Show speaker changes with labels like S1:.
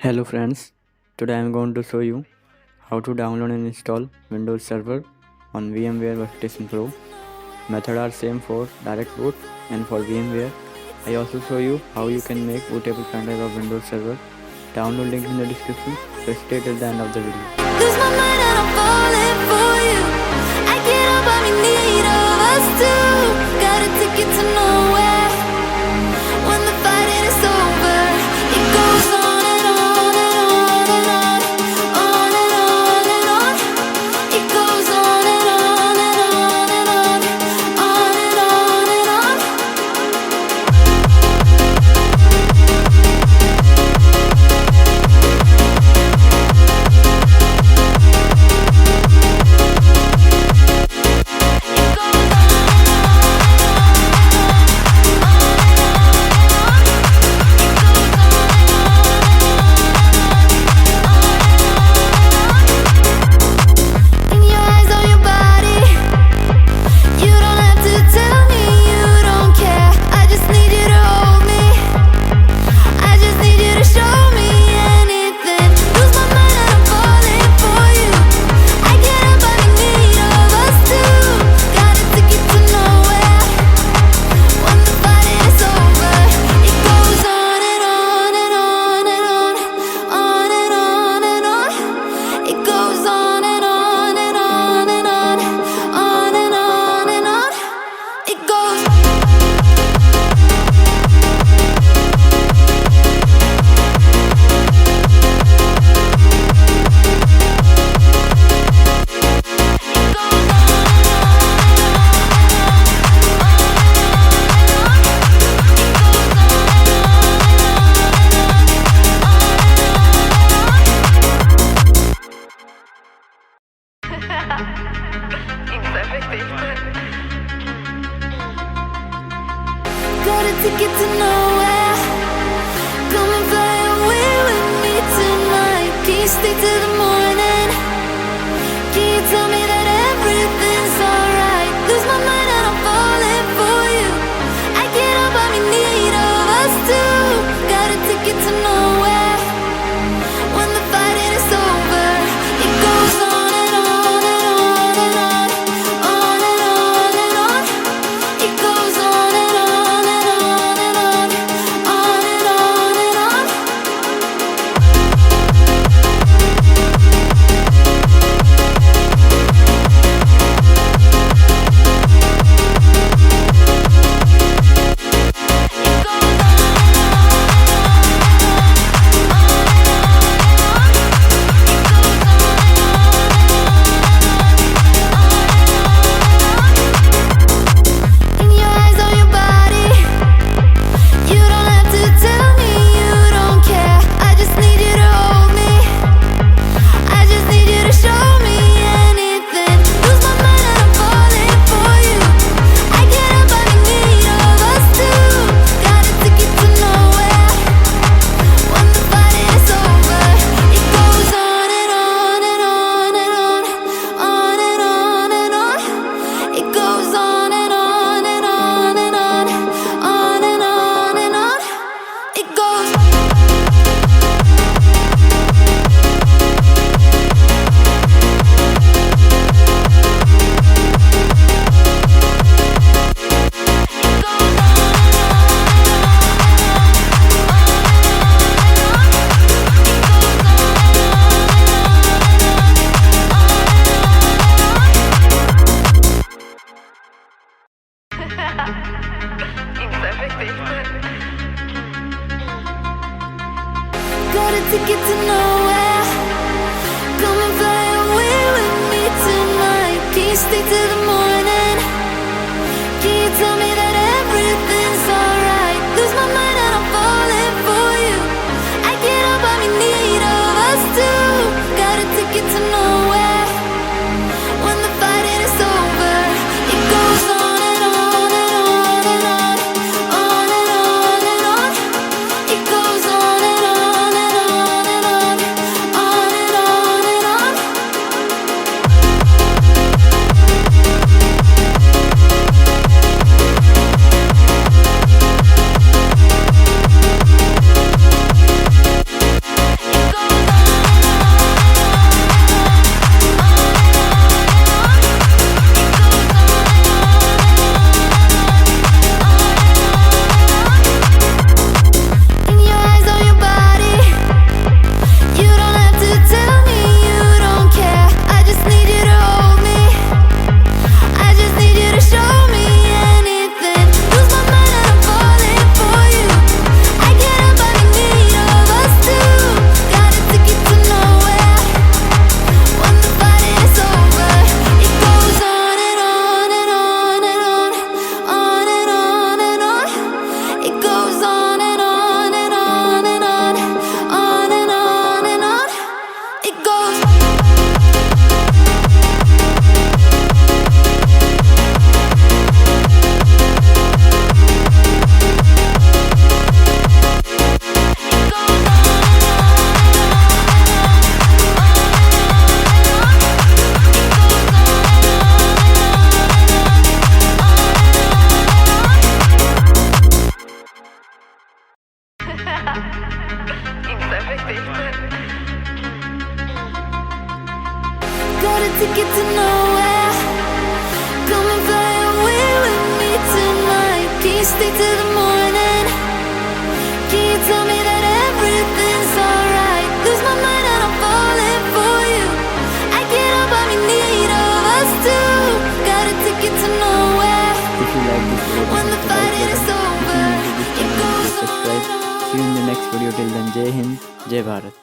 S1: Hello friends, today I am going to show you how to download and install Windows Server on VMware Workstation Pro. Methods are same for direct boot and for VMware. I also show you how you can make bootable pen drive of Windows Server. Download link in the description, so stay till the end of the video.
S2: Lose my mind and I'm falling for you. I get up, I'm in need of us too. Got a ticket to nowhere. When the fighting is over, it goes on and on and on and on, on and on and on. It goes on and on and on and on, on and on and on. In your eyes or your body, you don't have to tell me you don't care. I just need you to hold me. I just need you to show me anything. Lose my mind and I'm falling for you. I get up, I'm in need of us too. Got a ticket to nowhere. When the fighting is over, it goes on and on and on and on, on and on and on. It goes on and on and on and on, on and on and on. It goes. Got a ticket to nowhere. Come and fly away with me tonight. Can you stay till the morning? Can you tell me that everything's alright? Lose my mind and I'm falling for you. I get up, I'm in need of us too. Got a ticket to nowhere. When the fighting is over, it goes on and on and on and on, on and on and on. It goes on and on and on and on, on and on and on. In your eyes or your body, you don't have to tell me you don't care. I just need you to hold me. I just need you to show me anything. Lose my mind and I'm falling for you. I get up, I'm in need of us too. Got a ticket to nowhere. When the fighting is over, it goes on and on and on and on, on and on and on. It goes on and on and on and on, on and on and on. It goes. Got a ticket to nowhere. Come and fly away with me tonight. Can you stay till the morning? Can you tell me that everything's alright? Lose my mind and I'm falling for you. I get up, I'm in need of us too. Got a ticket to nowhere. When the fighting is over, it goes on and on and on and on, on and on and on. It goes on and on and on and on, on and on and on. Got a ticket to nowhere. Come and fly away with me tonight. Can you stay till the morning? Can you tell me that everything's alright? Lose my mind and I'm falling for you. I can't help but be in need of us two. Got a ticket to nowhere.
S1: If you like this video,
S2: When the
S1: then hit
S2: fighting
S1: the like
S2: is
S1: button.
S2: over,
S1: If
S2: it
S1: you are new to this channel,
S2: goes
S1: please subscribe.
S2: on.
S1: See you in the next video. Till then, Jai Hind, Jai Bharat.